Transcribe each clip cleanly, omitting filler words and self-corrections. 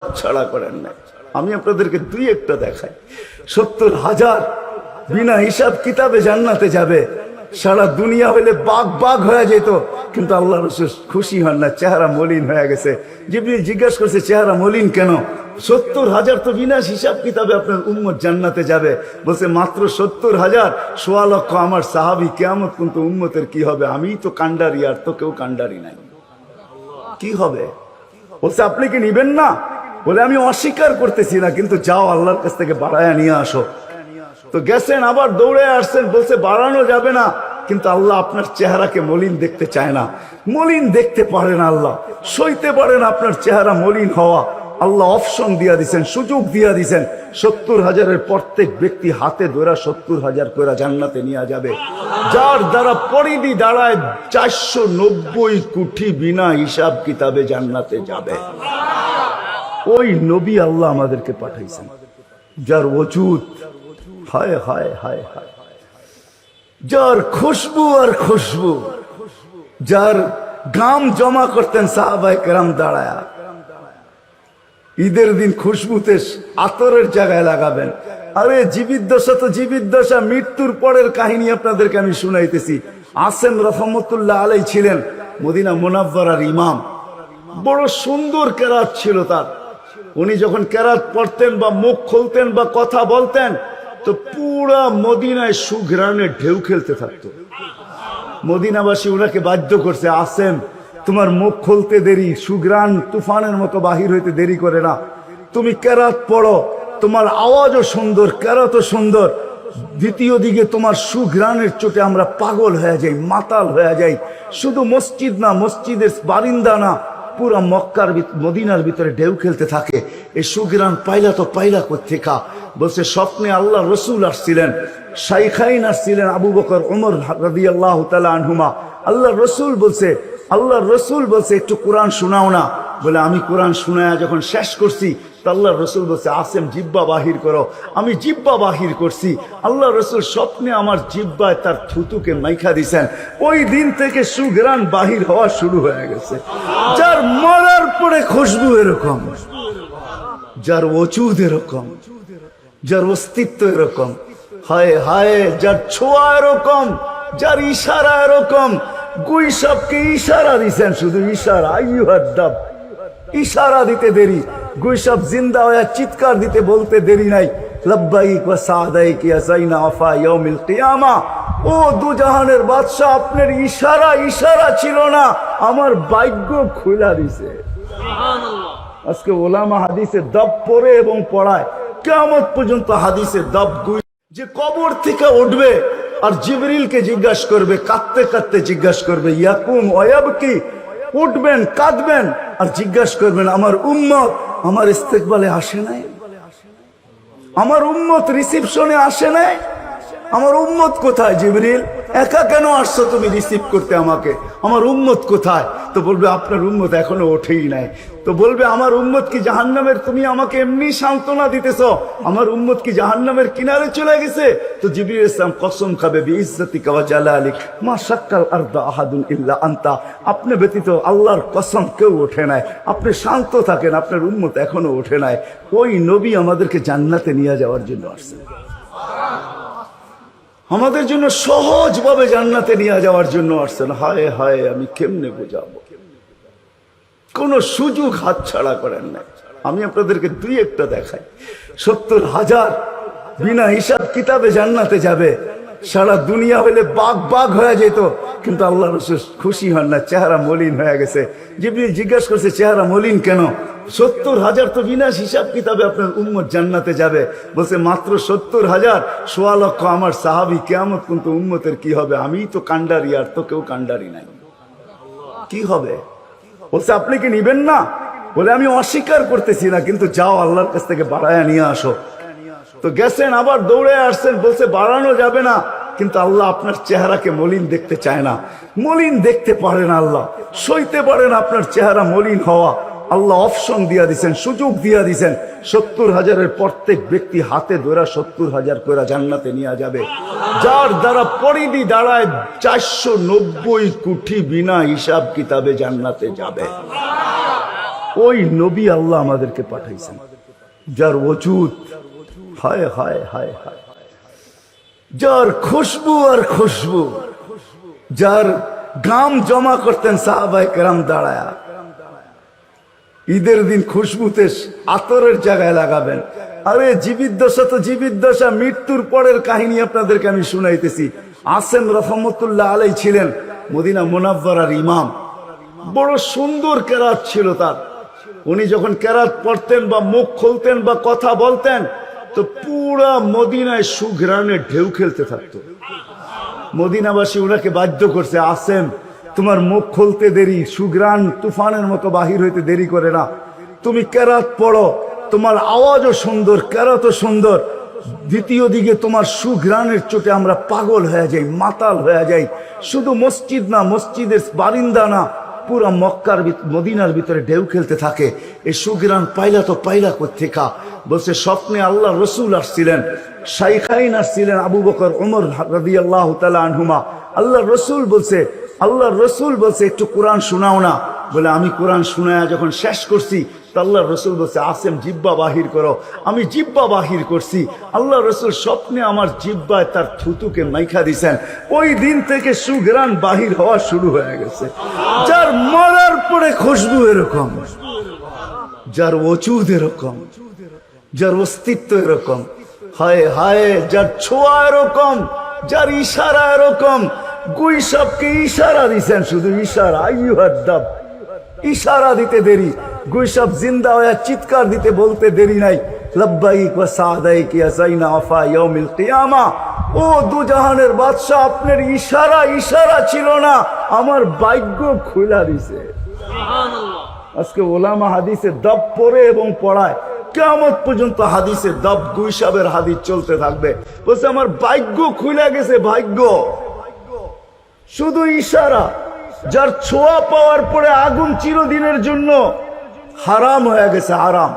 ছাড়া করেন না। আমি আপনাদেরকে দুই একটা দেখাই। 70,000 বিনা হিসাব কিতাবে জান্নাতে যাবে। সারা দুনিয়া হইলে বাঘ বাঘ হয়ে যেত, কিন্তু আল্লাহ রাসূল খুশি হন না, চেহারা মলিন হয়ে গেছে। জিবরিল জিজ্ঞাসা করছে, চেহারা মলিন কেন? 70,000 তো বিনা হিসাব কিতাবে আপনার উম্মত জান্নাতে যাবে। বলছে মাত্র 70,000, 1.25 লক্ষ আমার সাহাবী, কিয়ামত পর্যন্ত উম্মতের কি হবে? আমিই তো কান্ডারি, আর তো কেউ কান্ডারি নাই, কি হবে? বলছে আপনি কি নিবেন না? বলে আমি অস্বীকার করতেছি না, কিন্তু যাও আল্লাহর কাছ থেকে বাড়ায়া নিয়ে আসো। তো গেছেন, আবার দৌড়ে আসছেন, বলছে বাড়ানো যাবে না, কিন্তু আল্লাহ আপনার চেহারাকে মলিন দেখতে চায় না। মলিন দেখতে পারেন আল্লাহ, সইতে পারেন আপনার চেহারা মলিন হওয়া। আল্লাহ অপশন দিয়া দিছেন, সুযোগ দিয়া দিছেন। 70,000-এর প্রত্যেক ব্যক্তি হাতে ধরা 70,000 করে জান্নাতে নিয়ে যাবে। যার দ্বারা পরিধি দাঁড়ায় 490 কোটি বিনা হিসাব কিতাবে জান্নাতে যাবে। ওই নবী আল্লাহ আমাদেরকে পাঠাইছেন, যার ওজুদ হায় হায় হায় হায়, যার খুশবু আর খুশবু, যার গাম জমা করতেন সাহাবায়ে কেরাম দাঁড়ায়া। ঈদের দিন খুশবুতে আতরের জায়গায় লাগাবেন। আরে জীবিত দশা তো জীবিত দশা, মৃত্যুর পরের কাহিনী আপনাদেরকে আমি শুনাইতেছি। আসেম রহমতুল্লাহ আলাই ছিলেন মদিনা মুনাওয়ারার ইমাম। বড় সুন্দর কেরাত ছিল তার। উনি যখন কেরাত পড়তেন বা মুখ খুলতেন বা কথা বলতেন, তো পুরা মদিনায় সুঘ্রাণে ঢেউ খেলতে থাকতো। মদিনাবাসী উনাকে বাধ্য করছে, আসেম তোমার মুখ খুলতে দেরি, সুঘ্রাণ তুফানের মতো বাহির হইতে দেরি করে না, তুমি কেরাত পড়ো, তোমার আওয়াজও সুন্দর, কেরাতও সুন্দর, দ্বিতীয় দিকে তোমার সুঘ্রাণের চোটে আমরা পাগল হয়ে যাই, মাতাল হয়ে যাই। শুধু মসজিদ না, মসজিদের বারিন্দা না, পুরা মক্কার মদিনার ভিতরে ঢেউ খেলতে থাকে। এই সুঘ্রাণ পাইলা তো পাইলা কোত্থেকা? বলছে স্বপ্নে আল্লাহ রসুল আসছিলেন, শাইখাইন আসছিলেন, আবু বকর ওমর রাদিয়াল্লাহু তাআলা আনহুমা। আল্লাহ রসুল বলছে একটু কোরআন শোনাও না। বলে আমি কোরআন শোনায়া যখন শেষ করছি, আল্লাহ রসুল বলছে আসেম জিব্বা বাহির করো। আমি জিব্বা বাহির করছি, আল্লাহ রসুল স্বপ্নে আমার জিব্বায় তার থুতুকে মাইখা দিছেন। ওই দিন থেকে সুঘ্রাণ বাহির হওয়া শুরু হয়ে গেছে। যার মরার পরে খুশবু এরকম, যার ওজুদ এরকম, যার অস্তিত্ব এরকম, হায় হায়, যার ছোঁয়া এরকম, যার ইশারা এরকম। গুইসাবকে ইশারা দিছেন, শুধু ইশারা, আইয়ুহাদ্দাব, ইশারা দিতে দেরি। গুইসাব জিন্দা হয়ে চিৎকার দিতে বলতে দেরি নাই, লব্বাইক ওয়া সাদাইক ইয়া যাইনা ওয়াফা ইয়াউমিল কিয়ামা। ও দুজাহানের বাদশা, আপনার ইশারা ছিল না, আমার ভাগ্য খুলা দিছে। সুবহানাল্লাহ। আজকে ওলামা হাদিসে দব পড়ে এবং পড়ায়, কিয়ামত পর্যন্ত হাদিসে দব গুই যে কবর থেকে উঠবে আর জিবরিলকে জিজ্ঞাসা করবে, কাঁদতে কাঁদতে জিজ্ঞাসা করবে, ইয়াকুম ওয়ায়াবকি, উঠবেন কাঁদবেন আর জিজ্ঞাসা করবেন আমার উম্মত আমার ইস্তেকবালে আসে নাই, আমার উম্মত রিসিপশনে আসে নাই, আমার উম্মত কোথায়? জিবরিল একা কেন আসছো তুমি রিসিভ করতে আমাকে? আমার উম্মত কোথায়? তো বলবে আপনার উম্মত এখনো ওঠেই নাই। তো বলবে আমার উম্মত কি জাহান্নামের? তুমি আমাকে এমনি সান্ত্বনা দিতেছ, আমার উম্মত কি জাহান্নামের কিনারে চলে গেছে? তো জিবরিল ইসলাম কসম খাবে, বিইজ্জতিকা ওয়া জালালিক মা শাক্কাল আরদা আহাদুন ইল্লা আনতা, আপনি ব্যতীত আল্লাহর কসম কেউ ওঠে নাই। আপনি শান্ত থাকেন, আপনার উম্মত এখনো ওঠে নাই। ওই নবী আমাদেরকে জান্নাতে নিয়ে যাওয়ার জন্য আসছেন, আমাদের জন্য সহজভাবে জান্নাতে নিয়ে যাওয়ার জন্য আসছেন। হায় হায়, আমি কেমনে বোঝাবো? কোন সুযোগ হাতছাড়া করেন না। আমি আপনাদেরকে দুই একটা দেখাই। 70,000 বিনা হিসাব কিতাবে জান্নাতে যাবে। সারা দুনিয়া হইলে বাঘ বাঘ হয়ে যেত, কিন্তু আল্লাহ রাসূল খুশি হন না, চেহারা মলিন হয়ে গেছে। জিবরিল জিজ্ঞাসা করছে, চেহারা মলিন কেন? 70,000 তো বিনা হিসাব কিতাবে আপনার উম্মত জান্নাতে যাবে। বলছে মাত্র 70,000, 1.25 লক্ষ আমার সাহাবী, কিয়ামত পর্যন্ত উম্মতের কি হবে? আমিই তো কান্ডারি, আর তো কেউ কান্ডারি নাই, কি হবে? বলছে আপনি কি নিবেন না? বলে আমি অস্বীকার করতেছি না, কিন্তু যাও আল্লাহর কাছ থেকে বাড়ায়া নিয়ে আসো। তো গেছেন, আবার দৌড়ে আসছেন, বলছে বাড়ানো যাবে না, কিন্তু আল্লাহ আপনার চেহারাকে মলিন দেখতে চায় না। মলিন দেখতে পারেন আল্লাহ, সইতে পারেন আপনার চেহারা মলিন হওয়া। আল্লাহ অপশন দিয়া দিছেন, সুযোগ দিয়া দিছেন। 70,000-এর প্রত্যেক ব্যক্তি হাতে ধরা 70,000 করে জান্নাতে নিয়ে যাবে। যার দ্বারা পরিধি দাঁড়ায় 490 কোটি বিনা হিসাব কিতাবে জান্নাতে যাবে। ওই নবী আল্লাহ আমাদেরকে পাঠাইছেন, যার ওজুদ হায় হায় হায় হায়, যার খুশবু আর খুশবু, যার গাম জমা করতেন সাহাবায়ে কেরাম দাঁড়ায়া। ঈদের দিন খুশবুতে আতরের জায়গায় লাগাবেন। আরে জীবিত দশা তো জীবিত দশা, মৃত্যুর পরের কাহিনী আপনাদেরকে আমি শুনাইতেছি। আসেন রহমতুল্লাহ আলাই ছিলেন মদিনা মুনাওয়ারার ইমাম, বড় সুন্দর কেরাত ছিল তার। উনি যখন কেরাত পড়তেন বা মুখ খুলতেন বা কথা বলতেন তো পুরা মদিনায় সুঘ্রাণে ঢেউ খেলতে থাকতো। মদিনাবাসী উনাকে বাধ্য করছে, আসেন তোমার মুখ খুলতে দেরি, সুঘ্রাণ তুফানের মতো বাহির হইতে দেরি করে না, তুমি কেরাত পড়ো, তোমার আওয়াজও সুন্দর, কেরাতও সুন্দর, দ্বিতীয় দিকে তোমার সুঘ্রাণের চোটে আমরা পাগল হয়ে যাই, মাতাল হয়ে যাই। শুধু মসজিদ না, মসজিদের বারিন্দা না, পুরা মক্কার মদিনার ভিতরে ঢেউ খেলতে থাকে। এই সুঘ্রাণ পাইলা তো পাইলা কোত্থেকা? বলছে স্বপ্নে আল্লাহ রসুল আসছিলেন, শাইখাইন আসছিলেন, আবু বকর ওমর রাদিয়াল্লাহু তাআলা আনহুমা। আল্লাহ রসুল বলছে একটু কোরআন শোনাও না। বলে আমি কোরআন শোনায়া যখন শেষ করছি তো আল্লাহ রসুল বলছে আসেম জিব্বা বাহির করো। আমি জিব্বা বাহির করছি, আল্লাহ রসুল স্বপ্নে আমার জিব্বায় তার থুতুকে মাইখা দিছেন। ওই দিন থেকে সুঘ্রাণ বাহির হওয়া শুরু হয়ে গেছে। যার মরার পরে খুশবু এরকম, যার ওজুদ এরকম, যার অস্তিত্ব এরকম, হায় হায়, যার ছোঁয়া এরকম, যার ইশারা এরকম। গুইসাবকে ইশারা দিছেন, শুধু ইশারা, আইয়ুহাদ্দাব, ইশারা দিতে দেরি। গুইসাব জিন্দা হয়ে চিৎকার দিতে বলতে দেরি নাই, লব্বাইক ওয়া সাদাইক ইয়া যাইনা ওয়াফা ইয়াউমিল কিয়ামা। ও দুজাহানের বাদশা, আপনার ইশারা ছিল না, আমার ভাগ্য খুলা দিছে। সুবহানাল্লাহ। আজকে ওলামা হাদিসে দব পড়ে এবং পড়ায়, কিয়ামত পর্যন্ত হাদিসে দব গুইসাবের হাদিস চলতে থাকবে। বলছে আমার ভাগ্য খুলে গেছে, ভাগ্য। শুধু ইশারা, যার ছোঁয়া পাওয়ার পরে আগুন চিরদিনের জন্য হারাম হয়ে গেছে, হারাম।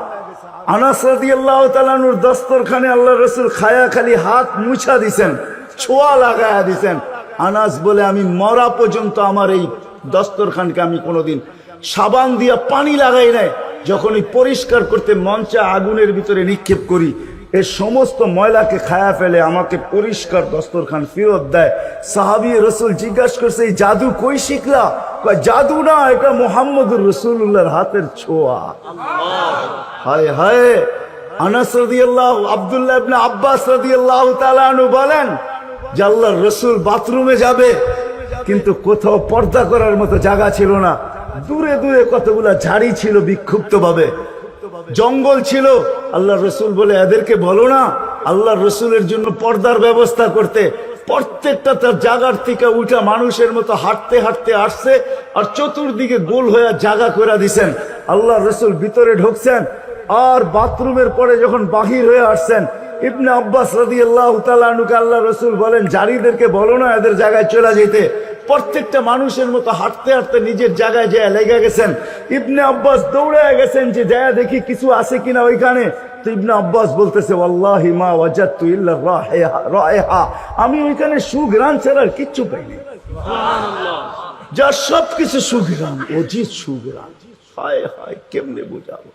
আনাস রাদিয়াল্লাহু তাআলা আনহুর দস্তরখানে আল্লাহ রাসূল খায়া খালি হাত মুছা দিছেন, ছোঁয়া লাগায়া দিছেন। আনাস বলে আমি মরা পর্যন্ত আমার এই দস্তরখানকে আমি কোনোদিন সাবান দিয়া পানি লাগাই নাই। যখনই পরিষ্কার করতে মঞ্চে আগুনের ভিতরে নিক্ষেপ করি, এই সমস্ত ময়লাকে খায়া ফেলে, আমাকে পরিষ্কার দস্তরখান ফেরত দেয়। সাহাবী রাসূল জিজ্ঞাসা করছে এই জাদু কই শিখলা? কয় জাদু না, এটা মুহাম্মদুর রাসূলুল্লাহর হাতের ছোঁয়া। হায় হায়। আনাস রাদিয়াল্লাহু, আব্দুল্লাহ ইবনে আব্বাস রাদিয়াল্লাহু তাআলা আনহু বলেন যে আল্লাহর রাসূল বাথরুমে যাবে, কিন্তু কোথাও পর্দা করার মতো জায়গা ছিল না। দূরে দূরে কতগুলা ঝাড়ি ছিল, বিক্ষুব্ধ ভাবে জঙ্গল ছিল। আল্লাহ রসুল বলে এদেরকে বলো না আল্লাহ রসুলের জন্য পর্দার ব্যবস্থা করতে। প্রত্যেকটা তার জায়গার থেকে উঠা মানুষের মতো হাঁটতে হাঁটতে আসছে, আর চতুর্দিকে গোল হয়ে জায়গা করে দিছেন। আল্লাহ রসুল ভিতরে ঢুকছেন, আর বাথরুমের পরে যখন বাহির হয়ে আসছেন, ইবনে আব্বাস রাদিয়াল্লাহু তাআলা আনহুকে আল্লাহ রসুল বলেন জারিদেরকে বলো না এদের জায়গায় চলে যেতে। প্রত্যেকটা মানুষের মতো হাঁটতে হাঁটতে নিজের জায়গায় যায় লেগে গেছেন। ইবনে আব্বাস দৌড়ে গেছেন যে যায় দেখি কিছু আছে কিনা ওইখানে। তো ইবনে আব্বাস বলতেছে ওয়াল্লাহি মা ওয়াজাদতু ইল্লা রায়হা, আমি ওইখানে সুঘ্রাণ ছাড়া কিচ্ছু পাইনি। সুবহানাল্লাহ। যা সবকিছু সুঘ্রাণ, অজিত সুঘ্রাণ। হায় হায়, কেমনে বোঝাবো?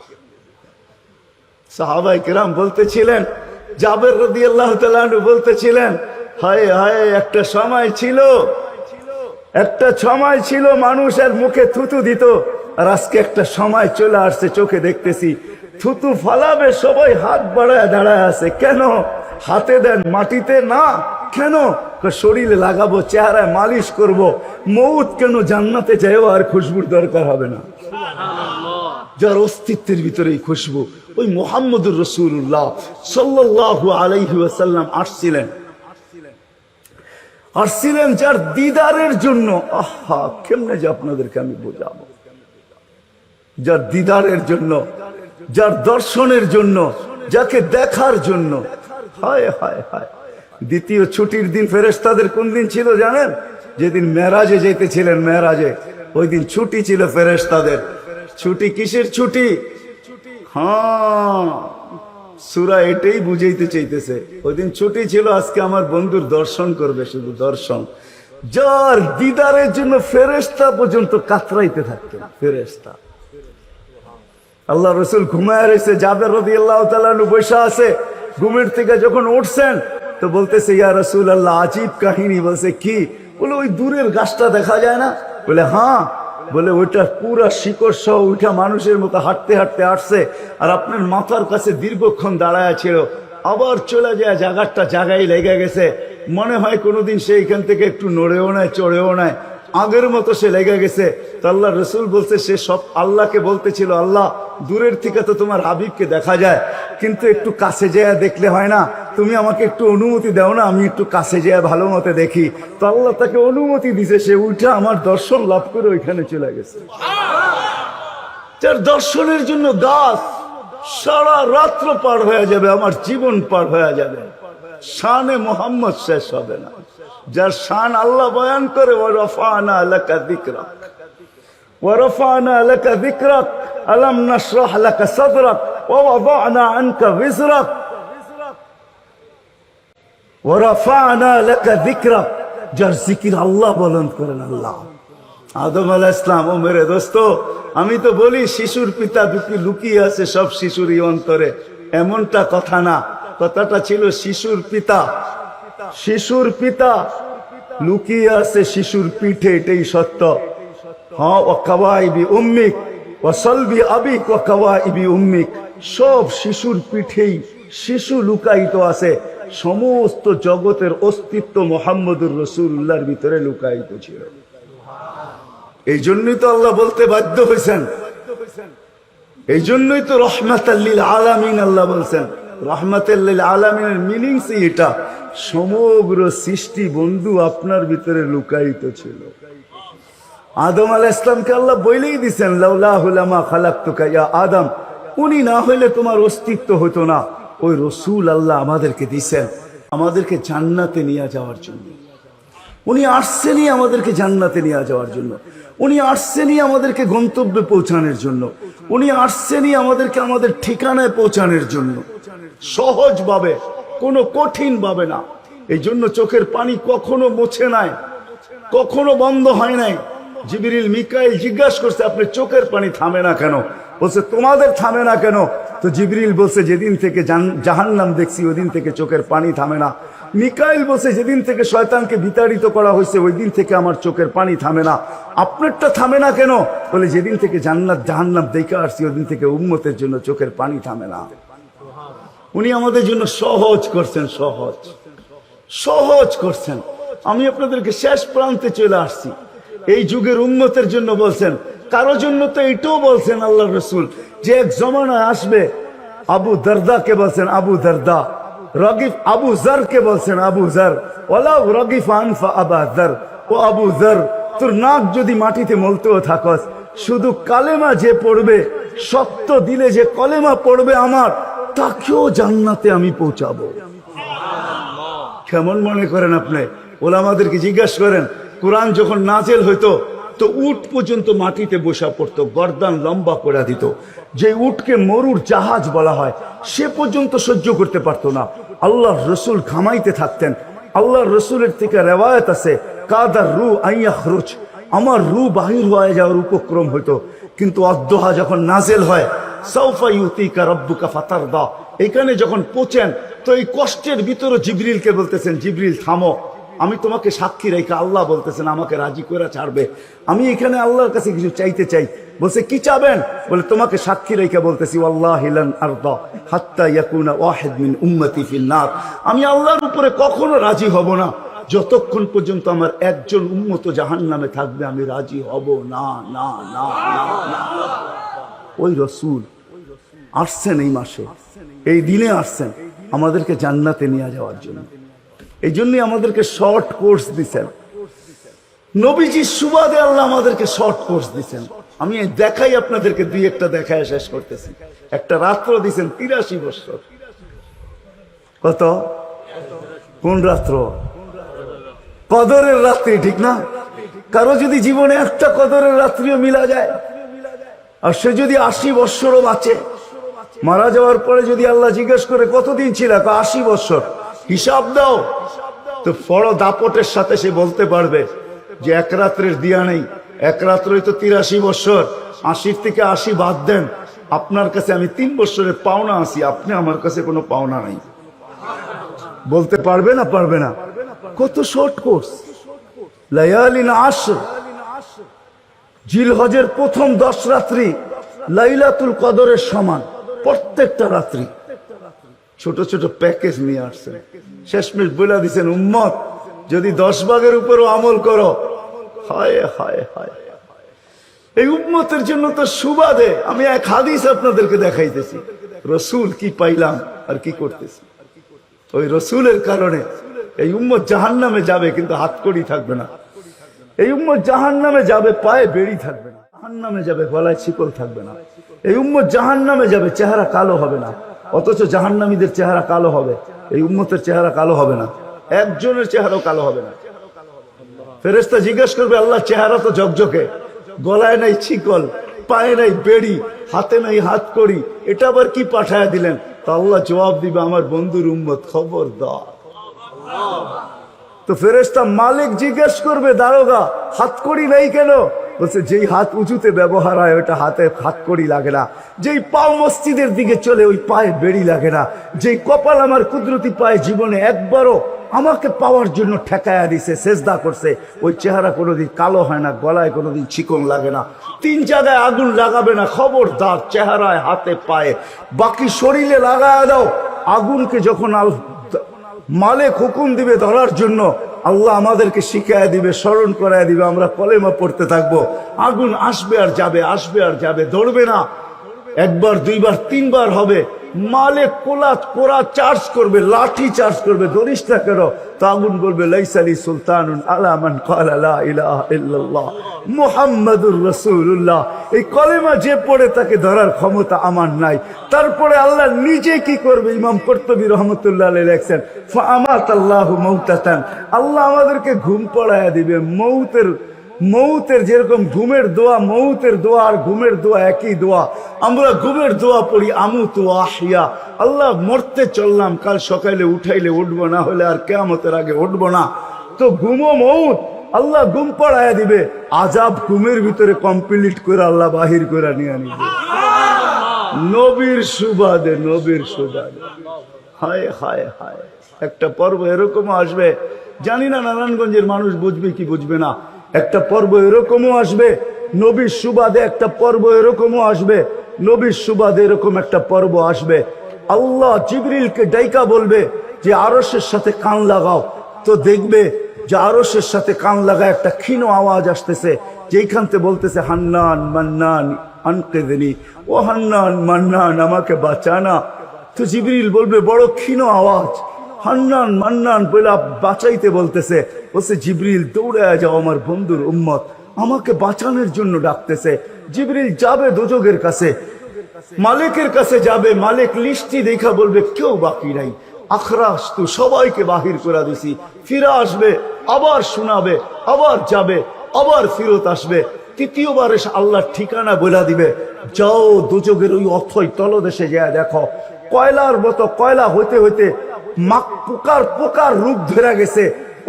সাহাবায়ে কেরাম বলতেছিলেন, জাবের রাদিয়াল্লাহু তাআলা আনহু বলতেছিলেন, হায় হায়, একটা সময় ছিল মানুষের মুখে থুতু দিত, আর আজকে একটা সময় চলে আসছে চোখে দেখতেছি থুতু ফালাবে সবাই হাত বাড়ায় দাঁড়ায় আছে। কেন? হাতে দেন, মাটিতে না। কেন? শরীরে লাগাবো, চেহারায় মালিশ করব। মৌত কেন? জান্নাতে যাইও আর খুশবুর দরকার হবে না। যার অস্তিত্বের ভিতরে এই খুশবু, ওই মুহাম্মদুর রাসূলুল্লাহ সাল্লাল্লাহু আলাইহি ওয়াসাল্লাম আসছিলেন যার দিদারের জন্য। আহা, কেমনে যে আপনাদেরকে আমি বোঝাবো। যার দিদারের জন্য, যার দর্শনের জন্য, যাকে দেখার জন্য। হায় হায় হায়। দ্বিতীয় ছুটির দিন ফেরেশতাদের কোন দিন ছিল জানেন? যেদিন মেরাজে যেতেছিলেন, মেরাজে ওই দিন ছুটি ছিল ফেরেশতাদের। ছুটি কিসের ছুটি? হ্যাঁ, সূরা এটাই বুঝাইতে চাইতেছে। ওই দিন ছুটি ছিল, আজকে আমার বন্ধুর দর্শন করবে, শুধু দর্শন। যার দিদারের জন্য ফেরেশতা পর্যন্ত কাতরাইতে থাকতেন। ফেরেশতা আল্লাহ রসুল ঘুমায় রয়েছে, জাবের রাদিয়াল্লাহু তাআলা আনহু বসে আছে। ঘুমের থেকে যখন উঠছেন তো বলতেছে, ইয়া রাসূলুল্লাহ, আজীব কাহিনী। বলছে কি? বলে ওই দূরের গাছটা দেখা যায় না? বলে হ্যাঁ। বলে ওইটা পুরা শিকড় সহ উঠা মানুষের মতো হাঁটতে হাঁটতে আসছে, আর আপনার মাথার কাছে দীর্ঘক্ষণ দাঁড়ায় ছিল, আবার চলে যায় জায়গাটা জায়গায় লেগে গেছে। মনে হয় কোনোদিন সে এখান থেকে একটু নড়েও নেয়, চড়েও নেয়, আগের মতো সে লেগে গেছে। তো আল্লাহ রসুল বলছে, সে সব আল্লাহকে বলতেছিল, আল্লাহ দূরের থেকে তো তোমার হাবিবকে দেখা যায়, কিন্তু একটু কাছে যেয়ে দেখলে হয় না? তুমি আমাকে একটু অনুমতি দাও না, আমি একটু কাছে যেয়ে ভালো মতো দেখি। তো আল্লাহ তাকে অনুমতি দিছে, সে উঠে আমার দর্শন লাভ করে ওইখানে চলে গেছে। যার দর্শনের জন্য গাছ সারা রাত্র পার হয়ে যাবে, আমার জীবন পার হয়ে যাবে, শানে মোহাম্মদ শেষ হবে না। যার শান আল্লাহ বয়ান করে, ওয়ারাফানা লাকা যিকরাক, ওয়ারাফানা লাকা যিকরাক, আলাম নাশরাহ লাকা সাদরাক, ওয়া ওয়াদানা আনকা বিজরাক, ওয়ারাফানা লাকা যিকরাক। যার জিকির আল্লাহ বলন করেন আল্লাহ। আদম আলাইহিস সালাম, ও মেরে দোস্ত, আমি তো বলি শিশুর পিতা লুকিয়ে আছে সব শিশুরই অন্তরে, এমনটা কথা না। কথাটা ছিল শিশুর পিতা, শিশুর পিতা লুকিয়ে আছে শিশুর পিঠে, এটাই সত্য। হ্যাঁ, ও কাওয়াইবি উম্মিক ও সলবি আবিক ও কাওয়াইবি উম্মিক, সব শিশুর পিঠেই শিশু লুকায়িত আছে। সমস্ত জগতের অস্তিত্ব মুহাম্মদুর রাসূলুল্লাহর ভিতরে লুকায়িত ছিল। এই জন্যই তো আল্লাহ বলতে বাধ্য হয়েছেন, এই জন্যই তো রহমাতাল লিল আলামিন আল্লাহ বলছেন। রহমাতাল লিল আলামিনের মিনিংস এটা, সমগ্র সৃষ্টি বন্ধু আপনার ভিতরে লুকায়িত ছিল। আদম আলাইহিস সালামকে আল্লাহ বলেই দিয়েছেন, লাউলাহু লামা খালাকতুকা ইয়া আদম, উনি না হইলে তোমার অস্তিত্ব হতো না। ওই রসূল আল্লাহ আমাদেরকে দিয়েছেন আমাদেরকে জান্নাতে নিয়ে যাওয়ার জন্য। উনি আসছেনই আমাদেরকে জান্নাতে নিয়ে যাওয়ার জন্য, উনি আসছেনই আমাদেরকে গন্তব্যে পৌঁছানোর জন্য, উনি আসছেনই আমাদেরকে আমাদের ঠিকানায় পৌঁছানোর জন্য, সহজভাবে, কোনো কঠিন ভাবে না। এই জন্য চোখের পানি কখনো মুছে নাই, কখনো বন্ধ হয় নাই। জিবরিল মিকাইল জিজ্ঞাসা করছে, আপনি চোখের পানি থামে না কেন? বলছে তোমাদের থামে না কেন? তো জিবরিল বলছে, যেদিন থেকে জাহান্নাম দেখছি ওই দিন থেকে চোখের পানি থামে না। মিকাইল বলছে, যেদিন থেকে শয়তানকে বিতাড়িত করা হয়েছে ওই দিন থেকে আমার চোখের পানি থামে না। আপনারটা থামে না কেন? বলে, যেদিন থেকে জান্নাত জাহান্নাম দেখে আসছি ওই দিন থেকে উম্মতের জন্য চোখের পানি থামে না। উনি আমাদের জন্য সহজ করছেন, সহজ সহজ করছেন। আমি আপনাদেরকে শেষ প্রান্তে চলে আসছি। এই যুগের উম্মতের জন্য বলছেন, কারো জন্য তো এটাও বলছেন আল্লাহ রসুল, যে এক জমানা আসবে। আবু দারদাকে বলছেন আবু দারদা, রগিফ আবু জারকে বলছেন আবু জার, ওয়ালাউ রগিফ আনফা আবা জার, ও আবু জার, তোর নাক যদি মাটিতে মলতেও থাকস, শুধু কালেমা যে পড়বে, সত্য দিলে যে কলেমা পড়বে আমার, তাকেও জান্নাতে আমি পৌঁছাবো। কেমন মনে করেন আপনি? ওলামাদেরকে জিজ্ঞাসা করেন, কোরআন যখন নাজেল হইতো তো উট পর্যন্ত মাটিতে বসা পড়তো, গর্দান লম্বা করে দিত। যে উটকে মরুর জাহাজ বলা হয় সে পর্যন্ত সহ্য করতে পারতো না। আল্লাহর রসুল ঘামাইতে থাকতেন। আল্লাহর রসুলের থেকে রেওয়ায়ত আছে, কাদার রু আইয়াখরুজ, আমার রু বাহির হয়ে যাওয়ার উপক্রম হইতো। কিন্তু অদ্দোহা যখন নাজেল হয়, সাউফা ইউতিকা রব্বুকা ফাতারদা, এখানে যখন পৌঁছেন তো এই কষ্টের ভিতরে জিবরিলকে বলতেছেন, জিবরিল থামো, আমি তোমাকে সাক্ষী রেখে, আল্লাহ বলতেছেন আমাকে রাজি করে ছাড়বে। আমি এখানে আল্লাহর কাছে কিছু চাইতে চাই। বলছে, কি চাবেন? বলে, তোমাকে সাক্ষী রেখে বলতেছি, ওয়াল্লাহি লান আরদা হাত্তা ইয়াকুনা ওয়াহিদ মিন উম্মতি ফিন নার, আমি আল্লাহর উপরে কখনো রাজি হব না যতক্ষণ পর্যন্ত আমার একজন উম্মত জাহান্নামে থাকবে, আমি রাজি হব না, না, না, না, না। ওই রসুল আসছেন এই মাসে, এই দিনে আসছেন আমাদেরকে জান্নাতে নিয়ে যাওয়ার জন্য। এই জন্যই আমাদেরকে শর্ট কোর্স দিচ্ছেন, নবীজির সুবাদে আল্লাহ আমাদেরকে শর্ট কোর্স দিচ্ছেন। আমি দেখাই আপনাদেরকে, দুই একটা দেখায় শেষ করতেছি। একটা রাত্র দিচ্ছেন 83 বছর। কত? কোন রাত্র? কদরের রাত্রি, ঠিক না? কারো যদি জীবনে একটা কদরের রাত্রিও মিলা যায়, আর সে যদি 80 বছরও বাঁচে, মারা যাওয়ার পরে যদি আল্লাহ জিজ্ঞেস করে কতদিন ছিল, 80 বছর, হিসাব দাও, তো বড় দাপটের সাথে সে বলতে পারবে যে এক রাত্রের দিয়া নেই, এক রাত্রই তো 83 বছর, 80 থেকে 80 বাদ দেন, আপনার কাছে আমি 3 বছরের পাওনা আছি, আপনি আমার কাছে কোনো পাওনা নাই। বলতে পারবে না? পারবে না? কত শর্ট কোর্স। লায়ালিন আশর, জিলহজের প্রথম 10 রাত্রি লাইলাতুল কদরের সমান, প্রত্যেকটা রাত্রি। ছোট ছোট প্যাকেজ নিয়ে আসছেন, শেষমেশ বলে দিচ্ছেন উম্মত যদি 10 ভাগের উপরও আমল করো, হায় হায় হায়। এই উম্মতের জন্য তো সুবাদে আমি এক হাদিস আপনাদেরকে দেখাইতেছি, রসুল কি পাইলাম আর কি করতেছি। ওই রসুলের কারণে এই উম্মত জাহান্নামে যাবে, কিন্তু হাতকড়ি থাকবে না। এই উম্মত জাহান্নামে যাবে, পায়ে বেড়ি থাকবে না। জাহান্নামে যাবে, গলায় শিকল থাকবে না। এই উম্মত জাহান্নামে যাবে, চেহারা কালো হবে না। অথচ জাহান্নামীদের চেহারা কালো হবে, এই উম্মতের চেহারা কালো হবে না। একজনের চেহারাও কালো হবে না। ফেরেশতা জিজ্ঞেস করবে, আল্লাহ চেহারা তো ঝকঝকে, গলায় নাই শিকল, পায়ে নাই বেড়ি, হাতে নাই হাতকড়ি, এটা আবার কি পাঠায় দিলেন? তো আল্লাহ জবাব দিবে, আমার বন্ধুর উম্মত খবরদার। তো ফেরেশতা মালিক জিজ্ঞেস করবে, দারোগা হাতকড়ি নেই কেন? বলছে যেই হাত উঁচুতে ব্যবহার হয় ওটা হাতে হাতকড়ি লাগে না, যেই পাও মসজিদের দিকে চলে ওই পায়ে বেড়ি লাগে না, যেই কপাল আমার কুদরতি পায়ে জীবনে একবারও আমাকে পাওয়ার জন্য ঠেকায়া দিছে, সেজদা করছে, ওই চেহারা কোনোদিন কালো হয় না, গলায় কোনোদিন চিকন লাগে না, 3 জায়গায় আগুন লাগাবে না। খবরদার, চেহারায়, হাতে, পায়ে, বাকি শরীরে লাগায়া দাও। আগুনকে যখন মালিক হুকুম দিবে ধরার জন্য, আল্লাহ আমাদেরকে শিখায় দিবে, স্মরণ করায় দিবে, আমরা কলেমা পড়তে থাকবো। আগুন আসবে আর যাবে, আসবে আর যাবে, ধরবে না। 1 বার 2 বার 3 বার হবে, মালিক কোরা চার্জ করবে, লাঠি চার্জ করবে, ধরিস না কেন? তো আগুন বলবে, লাইসালি সুলতানুন আলা মান ক্বালা লা ইলাহা ইল্লাল্লাহ মুহাম্মাদুর রাসূলুল্লাহ। এই কলেমা যে পড়ে তাকে ধরার ক্ষমতা আমার নাই। তারপরে আল্লাহ নিজে কি করবে? ইমাম কুরতুবী রাহমাতুল্লাহ আলাইহি লেখেন, ফাআমাতাল্লাহু মাউতাতান, আল্লাহ আমাদেরকে ঘুম পড়ায়া দিবে। মৌতের যেরকম ঘুমের দোয়া, মৌতের দোয়া আর ঘুমের দোয়া একই দোয়া। আমরা ঘুমের দোয়া পড়ি, আমুতু আহিয়া, আল্লাহ মরতে চললাম, কাল সকালে উঠাইলে উঠবো, না হলে আর কিয়ামতের আগে উঠবো না। তো ঘুমো মৌত, আল্লাহ ঘুম পড়ায়া দিবে। আজাব ঘুমের ভিতরে কমপ্লিট করে আল্লাহ বাহির করে নিয়ে নিবে, নবীর সুবাদে, নবীর সুবাদে। হায় হায় হায়, একটা পর্ব এরকমও আসবে, জানি না নারায়ণগঞ্জের মানুষ বুঝবে কি বুঝবে না। একটা পর্ব এরকমও আসবে, নবীর সুবাদে একটা পর্ব এরকমও আসবে, নবীর সুবাদে এরকম একটা পর্ব আসবে। আল্লাহ জিবরিলকে ডাইকা বলবে যে আরশের সাথে কান লাগাও। তো দেখবে যে আরশের সাথে কান লাগা একটা ক্ষীণ আওয়াজ আসতেছে, যেইখান থেকে বলতেছে, হান্নান মান্নান আনকিযনি, ও হান্নান মান্নান আমাকে বাঁচানা। তো জিবরিল বলবে, বড় ক্ষীণ আওয়াজ, হান্নান মান্নান বলে বাঁচাইতে বলতেছে। বলছে, জিবরিল দৌড়ে যাও, আমার বন্ধুর উম্মত আমাকে বাঁচানোর জন্য ডাকতেছে। জিবরিল যাবে দোজখের কাছে, মালিকের কাছে যাবে। মালিক লিস্টি দেখা বলবে, কেউ বাকি নাই, আখরাস তো সবাইকে বাহির করে দিছি। ফিরে আসবে, আবার শোনাবে, আবার যাবে, আবার ফিরত আসবে। 3য় বার এসে আল্লাহর ঠিকানা বলে দিবে, যাও দোজখের ওই অথই তলদেশে যায় দেখো, কয়লার মতো কয়লা হইতে হইতে পোকার রূপ ধরে গেছে,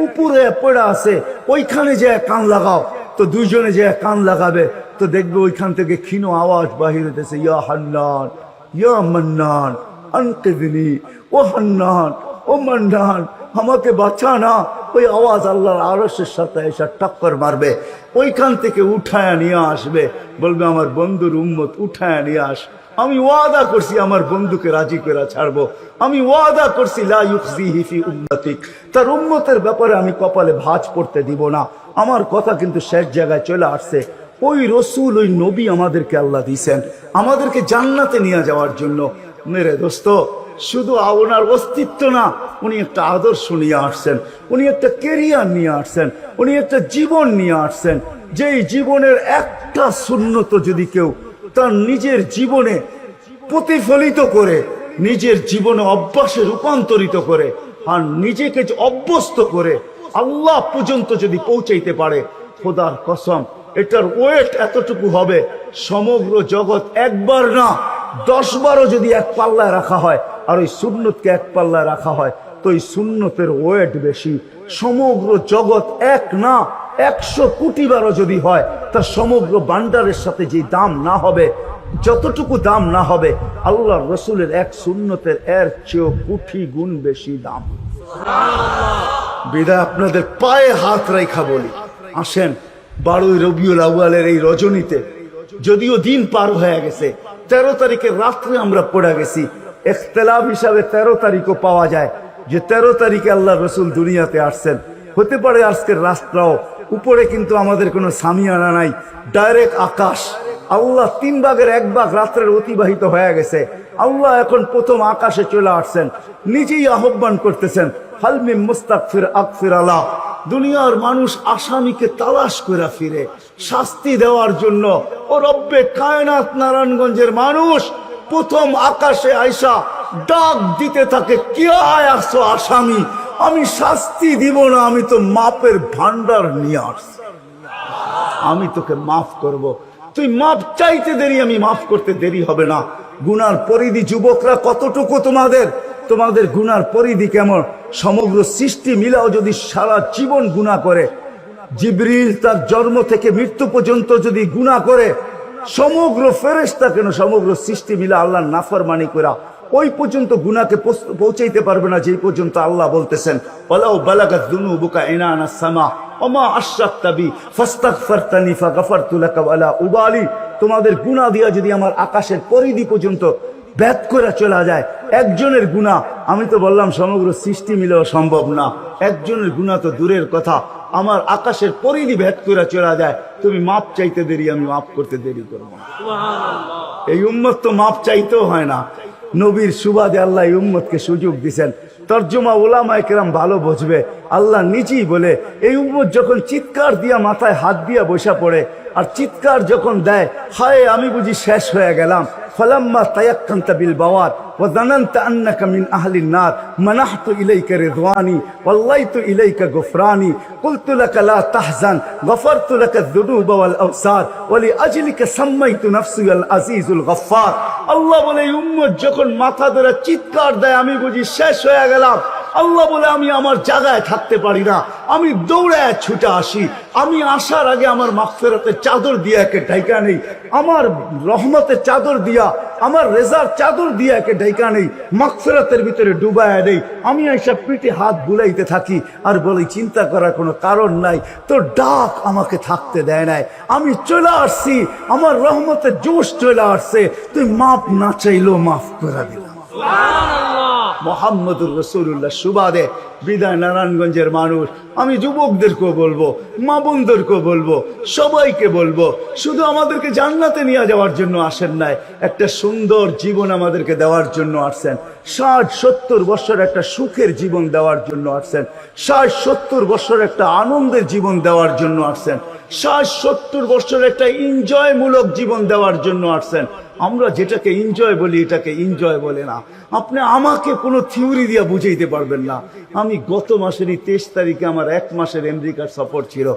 উপরে পড়ে আছে, ওইখানে যে কান লাগাও। তো 2 জনে যে কান লাগাবে, তো দেখবে ওইখান থেকে ক্ষীণ আওয়াজ বাহির হইতেছে, ইয়া হান্নান ইয়া মান্নান আনকিযনি, ও হান্নান ও মান্নান আমাকে বাঁচানা। ওই আওয়াজ আল্লাহর আরশের সাথে এসে টক্কর মারবে, ওইখান থেকে উঠায় নিয়ে আসবে, বলবে, আমার বন্ধুর উম্মত উঠায় নিয়ে আস। আমি ওয়াদা করছি আমার বন্ধুকে রাজি করে ছাড়বো, আমি ওয়াদা করছি লা ইউখজিহি ফি উম্মতিক, তার উম্মতের ব্যাপারে আমি কপালে ভাঁজ পড়তে দিব না। আমার কথা কিন্তু শেষ জায়গায় চলে আসছে। ওই রসুল, ওই নবী আমাদেরকে আল্লাহ দিয়েছেন আমাদেরকে জান্নাতে নিয়ে যাওয়ার জন্য। মেরে দোস্ত, শুধু ওনার অস্তিত্ব না, উনি একটা আদর্শ নিয়ে আসছেন, উনি একটা কেরিয়ার নিয়ে আসছেন, উনি একটা জীবন নিয়ে আসছেন। যেই জীবনের একটা সুন্নত যদি কেউ তার নিজের জীবনে প্রতিফলিত করে, নিজের জীবনে অভ্যাসে রূপান্তরিত করে, আর নিজেকে অভ্যস্ত করে আল্লাহ পর্যন্ত যদি পৌঁছাইতে পারে, খোদার কসম এটার ওয়েট এতটুকু হবে, সমগ্র জগৎ একবার না 10 বারও যদি এক পাল্লায় রাখা হয়, আর ওই সুন্নতকে এক পাল্লায় রাখা হয়, তো এই সুন্নতের ওয়েট বেশি। সমগ্র জগৎ এক না 100 কোটি বারও যদি হয়, তার সমগ্র বান্ডারের সাথে যে দাম না হবে, যতটুকু দাম না হবে আল্লাহ রসুলের এক সুন্নতের এর চেয়েও কোটি গুণ বেশি দাম। বিদায় আপনাদের পায়ে হাত রেখা বলি, আসেন 12 রবিউল আউয়ালের এই রজনীতে, যদিও দিন পার হয়ে গেছে, 13 তারিখের রাত্রে আমরা পড়ে গেছি, ইখতিলাফ হিসাবে 13 তারিখও পাওয়া যায় যে 13 তারিখে আল্লাহ রসুল দুনিয়াতে আসছেন। হতে পারে আজকের রাস্তাও উপরে, কিন্তু আমাদের কোনো সামিয়ানা নাই, ডাইরেক্ট আকাশ। আল্লাহ 3 ভাগের 1 ভাগ রাত্রের অতিবাহিত হয়ে গেছে, আল্লাহ এখন প্রথম আকাশে চলে আসছেন, নিজেই আহ্বান করতেছেন, হালমি মুস্তাগফির আগফির আলা। দুনিয়ার মানুষ আসামিকে তালাশ করে ফিরে শাস্তি দেওয়ার জন্য, ও রব্বে কায়নাত নারায়ণগঞ্জের মানুষ প্রথম আকাশে আইসা ডাক দিতে থাকে, কে আসছো আসামি, আমি শাস্তি দিব না, আমি তো মাপের ভান্ডার নিয়ে আসছি, আমি তোকে মাফ করব, তুই মাপ চাইতে দেরি, আমি মাফ করতে দেরি হবে না। গুনার পরিধি যুবকরা কতটুকু তোমাদের গুনার পরিধি কেমন? সমগ্র সৃষ্টি মিলাও যদি সারা জীবন গুনাহ করে, জিবরিল তার জন্ম থেকে মৃত্যু পর্যন্ত যদি গুনাহ করে, সমগ্র ফেরেশতা কেন সমগ্র সৃষ্টি মিলা আল্লাহর নাফরমানি করা ওই পর্যন্ত গুনাহকে পৌঁছাইতে পারবে না, যেই পর্যন্ত আল্লাহ বলতেছেন ওয়ালাউ বালাগাত যুনুবুকা ইনানাস সামা ওমা আশরাকতা বি ফাস্তাগফারতানি ফাগফারতু লাকা ওয়ালা উবালি। তোমাদের গুনাহ দিয়া যদি আমার আকাশের পরিধি পর্যন্ত ভেদ করে চলা যায়, একজনের গুনাহ, আমি তো বললাম সমগ্র সৃষ্টি মিলেও সম্ভব না, একজনের গুনাহ তো দূরের কথা, আমার আকাশের পরিধি ভেদ করে চলা যায়, তুমি মাপ চাইতে দেরি, আমি মাপ করতে দেরি করবো না। এই উম্মত তো মাপ চাইতেও হয় না, নবীর সুবাদে আল্লাহ এই উম্মতকে সুযোগ দিছেন। তর্জমা উলামায়ে কেরাম ভালো বুঝবে, আল্লাহ নিজেই বলে এই উম্মত যখন চিৎকার দিয়া মাথায় হাত দিয়া বসা পড়ে আর চিৎকার যখন দেয়, হায় আমি বুঝি শেষ হয়ে গেলাম, فلما تيقنت بالبوار وظننت أنك من أهل النار منحت إليك رضواني والليت إليك غفراني قلت لك لا تحزن غفرت لك الذنوب والأوسار ولأجلك سميت نفسي العزيز الغفار। আল্লাহ বলে এই উম্মত যখন মাথা ধরে চিৎকার দেয়, আমি বুঝি শেষ হয়ে গেলাম, আল্লাহ বলে আমি আমার জায়গায় থাকতে পারি না, আমি দৌড়ায় ছুটে আসি, আমি আসার আগে আমার মাগফিরাতের চাদর দিয়ে একে ঢাকা নেই, আমার রহমতের চাদর দিয়া, আমার রেজার চাদর দিয়ে একে ঢাকা নেই, মাগফিরাতের ভিতরে ডুবায় নেই, আমি এইসব পিঠে হাত বুলাইতে থাকি আর বলি চিন্তা করার কোনো কারণ নাই, তোর ডাক আমাকে থাকতে দেয় নাই, আমি চলে আসছি, আমার রহমতের জোশ চলে আসছে, তুই মাফ না চাইলেও মাফ করে দিলাম। মোহাম্মদুর রাসূলুল্লাহ সুবাদে বিদায় নারায়ণগঞ্জের মানুষ, আমি যুবকদেরকেও বলবো, মা বোনদেরকেও বলবো, সবাইকে বলবো, শুধু আমাদেরকে জান্নাতে নিয়ে যাওয়ার জন্য আসেন নাই, একটা সুন্দর জীবন আমাদেরকে দেওয়ার জন্য আসছেন, 60-70 বছর একটা সুখের জীবন দেওয়ার জন্য আসছেন, 60-70 বছর একটা আনন্দের জীবন দেওয়ার জন্য আসছেন, 60-70 বছর একটা এনজয়মূলক জীবন দেওয়ার জন্য আসছেন। আমরা যেটাকে এনজয় বলি এটাকে এনজয় বলে না। আপনি আমাকে কোনো থিওরি দিয়া বুঝাইতে পারবেন না। আমি গত মাসেরই 23 তারিখে আমার 1 মাসের আমেরিকার সফর ছিল,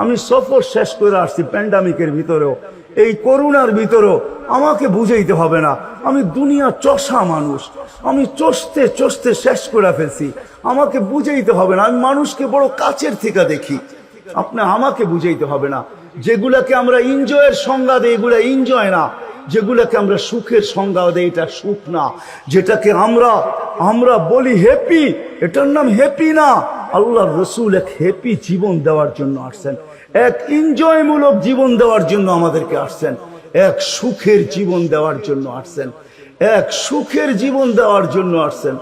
আমি সফর শেষ করে আসছি প্যান্ডামিকের ভিতরেও, এই করোনার ভিতরেও আমাকে বুঝাইতে হবে না, আমি দুনিয়া চষা মানুষ, আমি চষতে চষতে শেষ করে ফেলছি, আমাকে বুঝাইতে হবে না, আমি মানুষকে বড় কাছের থেকে দেখি, আপনি আমাকে বুঝাইতে হবে না। যেগুলাকে আমরা এনজয়ের সংজ্ঞা দিই এগুলা এনজয় না, যেগুলাকে আমরা সুখের সংজ্ঞা দেই এটা সুখ না, যেটাকে আমরা বলি হ্যাপি, এটার নাম হ্যাপি না। আল্লাহর রাসূল এক হ্যাপি জীবন দেওয়ার জন্য আসছেন, এক এনজয়মূলক জীবন দেওয়ার জন্য আমাদেরকে আসছেন, এক সুখের জীবন দেওয়ার জন্য আসছেন, এক সুখের জীবন দেওয়ার জন্য আসছেন।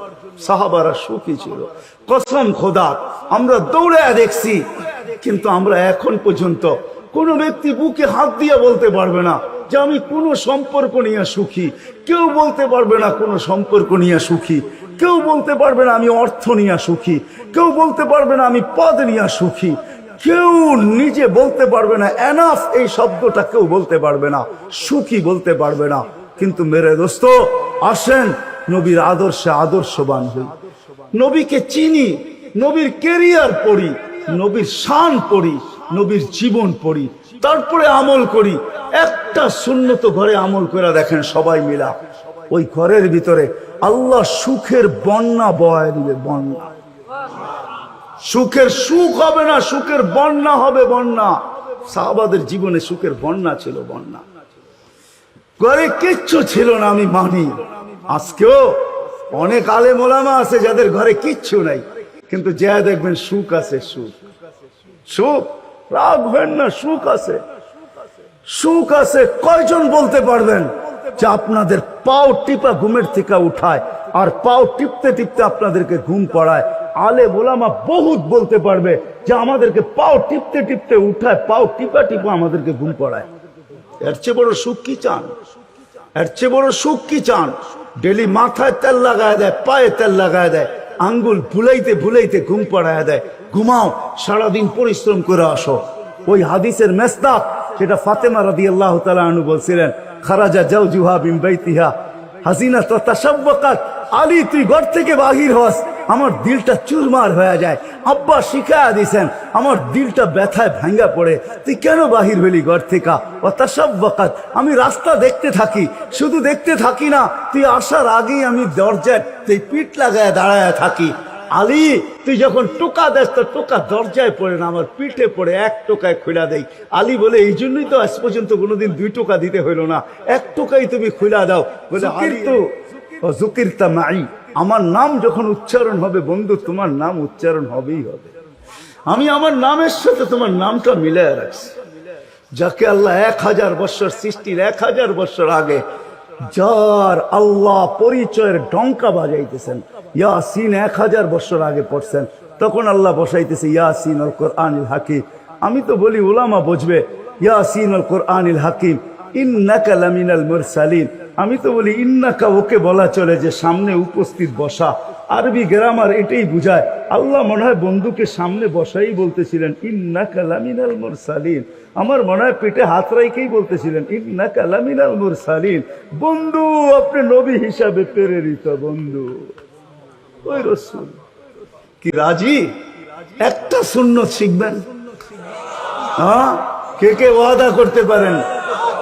সাহাবারা সুখী ছিল, কসম খোদা, আমরা দৌড়ায় দেখছি, কিন্তু আমরা এখন পর্যন্ত কোনো ব্যক্তি বুকে হাত দিয়ে বলতে পারবে না যে আমি কোনো সম্পর্ক নিয়ে সুখী, কেউ বলতে পারবে না কোনো সম্পর্ক নিয়ে সুখী, কেউ বলতে পারবে না আমি অর্থ নিয়ে সুখী, কেউ বলতে পারবে না আমি পদ নিয়ে সুখী, কেউ নিজে বলতে পারবে না এনাফ এই শব্দটা কেউ বলতে পারবে না, সুখী বলতে পারবে না। কিন্তু মেরে দোস্ত আসেন নবীর আদর্শে আদর্শবান হই, নবীকে চিনি, নবীর কেরিয়ার পড়ি, নবীর শান পড়ি, নবীর জীবন পড়ি, তারপরে আমল করি। একটা সুন্নত ঘরে আমল করে দেখেন সবাই মিলা, ওই ঘরের ভিতরে আল্লাহ সুখের বন্যা বয়ে দিবে, বন্যা, সুখের সুখ হবে না, সুখের বন্যা হবে, বন্যা। সাহাবাদের জীবনে সুখের বন্যা ছিল, বন্যা। ঘরে কিচ্ছু ছিল না, আমি মানি। আজকেও অনেক আলেম ওলামা আছে যাদের ঘরে কিচ্ছু নাই, কিন্তু যা দেখবেন সুখ আছে, সুখ সুখ, রাখবেন না, সুখ আছে, সুখ আছে। কয়জন বলতে পারবেন যে আপনাদের পাও টিপা ঘুমের থেকে উঠায় আর পাও টিপতে টিপতে আপনাদেরকে ঘুম পড়ায়? আলেম ওলামা বহুত বলতে পারবে যে আমাদেরকে পাও টিপতে টিপতে উঠায়, পাও টিপা টিপা আমাদেরকে ঘুম পড়ায়। এর চেয়ে বড় সুখ কি চান? এর চেয়ে বড় সুখ কি চান? ডেলি মাথায় তেল লাগায় দেয়, পায়ে তেল লাগায় দেয়, আঙ্গুল ভুলাইতে ভুলাইতে ঘুম পড়ায় দেয়। ঘুমাও, সারাদিন পরিশ্রম করে আসো। ওই হাদিসের মেসদাক যেটা ফাতেমা রাদিয়াল্লাহু তাআলা আনহু বলছিলেন, খারাজা জাওজুহা মিন বাইতিহা হাসিনা তাতাশাব্বাকাত। আলী, তুই ঘর থেকে বাহির হস, আমার দিলটা চুরমার হয়ে যায়। আব্বা শিখায়া দিছেন, আমার দিলটা ব্যথায় ভাঙ্গা পড়ে। তুই কেন বাহির হলি ঘর থেকে? তাতাশাব্বাকাত, আমি রাস্তা দেখতে থাকি, শুধু দেখতে থাকি না, তুই আসার আগেই আমি দরজায় তুই পিঠ লাগায় দাঁড়ায় থাকি। আলী, তুই যখন টোকা দেস তো টোকা দরজায় পড়ে না, আমার পিঠে পড়ে, এক টোকায় খুলা দেই। আলী বলে, এই জন্যই তো আজ পর্যন্ত কোনোদিন 2 টোকা দিতে হইল না, 1 টোকাই তুমি খুলা দাও। বলে, আলী তো যুকিরতা মাই, আমার নাম যখন উচ্চারণ হবে বন্ধু, তোমার নাম উচ্চারণ হবেই হবে। আমি আমার নামের সাথে তোমার নামটা মিলায় রাখছি। যাকে আল্লাহ 1000 বছর সৃষ্টির 1000 বছর আগে যার আল্লাহ পরিচয়ের ডঙ্কা বাজাইতেছেন, ইয়াসিন 1000 বছর আগে পড়ছেন, তখন আল্লাহ বসাইতেছে ইয়াসিন আল কোরআনিল হাকিম। আমি তো বলি ওলামা বুঝবে, ইয়াসিন আল কোরআনিল হাকিম ইন্নাকা লামিনাল মুরসালিন। আমি তো বলি ইন্নাকা ওকে বলা চলে যে সামনে উপস্থিত বসা, আরবি গ্রামার এটাই বুঝায়। আল্লাহ মনে হয় বন্ধুকে সামনে বসাই বলতেছিলেন ইন্নাকা লামিনাল মুরসালিন। আমার মনে হয় পেটে হাত রাইকেই বলতেছিলেন ইন্নাকা লামিনাল মুরসালিন। বন্ধু, আপনি নবী হিসাবে প্রেরিত বন্ধু। ওই রাসূল কি রাজি? একটা সুন্নত শিখবেন। হ্যাঁ, কে কে ওয়াদা করতে পারেন?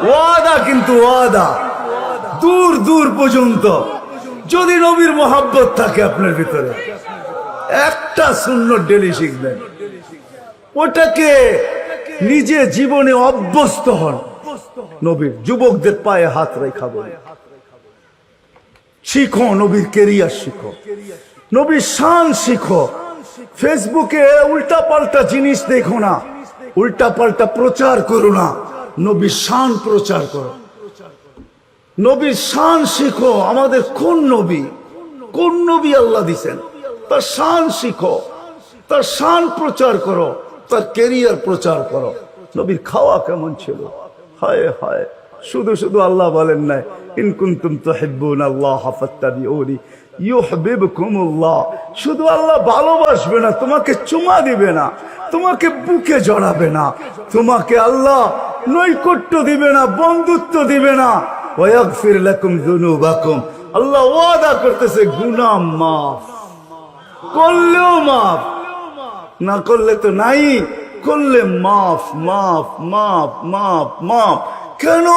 ওয়াদা, কিন্তু ওয়াদা দূর দূর পর্যন্ত। যদি নবীর মোহাব্বত থাকে আপনার ভিতরে, একটা সুন্নত ডেলি শিখবেন, ওটাকে নিজে জীবনে অভ্যস্ত হন। নবীর যুবকদের পায়ে হাত রেখা বলে শিখো, নবীর কেরিয়ার শিখো, নবীর শান শিখো। ফেসবুকে উল্টা পাল্টা জিনিস দেখো না, উল্টা পাল্টা প্রচার করো না, নবীর শান প্রচার করো, নবীর শান শিখো। আমাদের কোন নবী, কোন নবী আল্লাহ দিছেন, তার শান শিখো, তার শান প্রচার করো, তার কেরিয়ার প্রচার করো। নবীর খাওয়া কেমন ছিল? হায় হায়, শুধু শুধু আল্লাহ বলেন নাই ইন কুনতুম তুহিব্বুনাল্লাহ ফাত্তাবিউনি ইউহিব্বুকুমুল্লাহ। শুধু আল্লাহ ভালোবাসবে না, তোমাকে চুমা দিবে না, তোমাকে বুকে জড়াবে না, তোমাকে আল্লাহ নৈকট্য দিবে না, বন্ধুত্ব দিবে না। ওয়াগফির লাকুম যুনুবাকুম, আল্লাহ ওয়াদা করতেছে গুনাহ মাফ করলেও মাফ, না করলে তো নাই, করলে মাফ মাফ মাফ মাফ মাফ। কেন?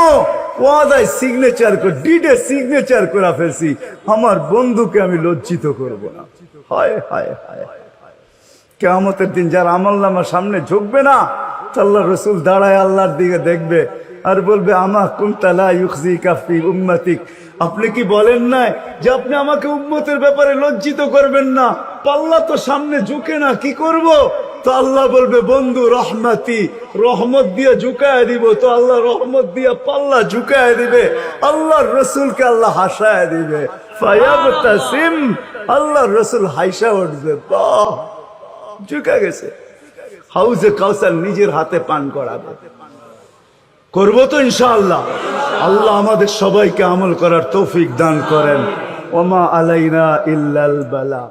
ওয়াদায় সিগনেচার করে, ডিডে সিগনেচার করে ফেলছি, আমার বন্ধুকে আমি লজ্জিত করব না। হায় হায় হায়, কিয়ামতের দিন যার আমলনামা সামনে ঝুঁকবে না, আল্লাহ রসুল দাঁড়ায় আল্লাহর দিকে দেখবে আর বলবে আমা কুনতা লা ইউখজিকা ফি উম্মতিক, আপনি কি বলেন নাই যে আপনি আমাকে উম্মতের ব্যাপারে লজ্জিত করবেন না? পাল্লা তো সামনে ঝুঁকে না, কি করব? তো আল্লাহ বলবে বন্ধু রহমতি, রহমত দিয়ে ঝুঁকায় দিব। তো আল্লাহ রহমত দিয়ে পাল্লা ঝুঁকায় দিবে, আল্লাহর রসুলকে আল্লাহ হাসায় দিবে। ফায়াবতাসিম, আল্লাহর রসুল হাইসা উঠবে, বাহ ঝুঁকা গেছে। হাউজে কাউসার নিজের হাতে পান করাবে। করবো তো ইনশাআল্লাহ। আল্লাহ আমাদের সবাইকে আমল করার তৌফিক দান করেন। ওমা আলাইনা ইল্লাল বালা।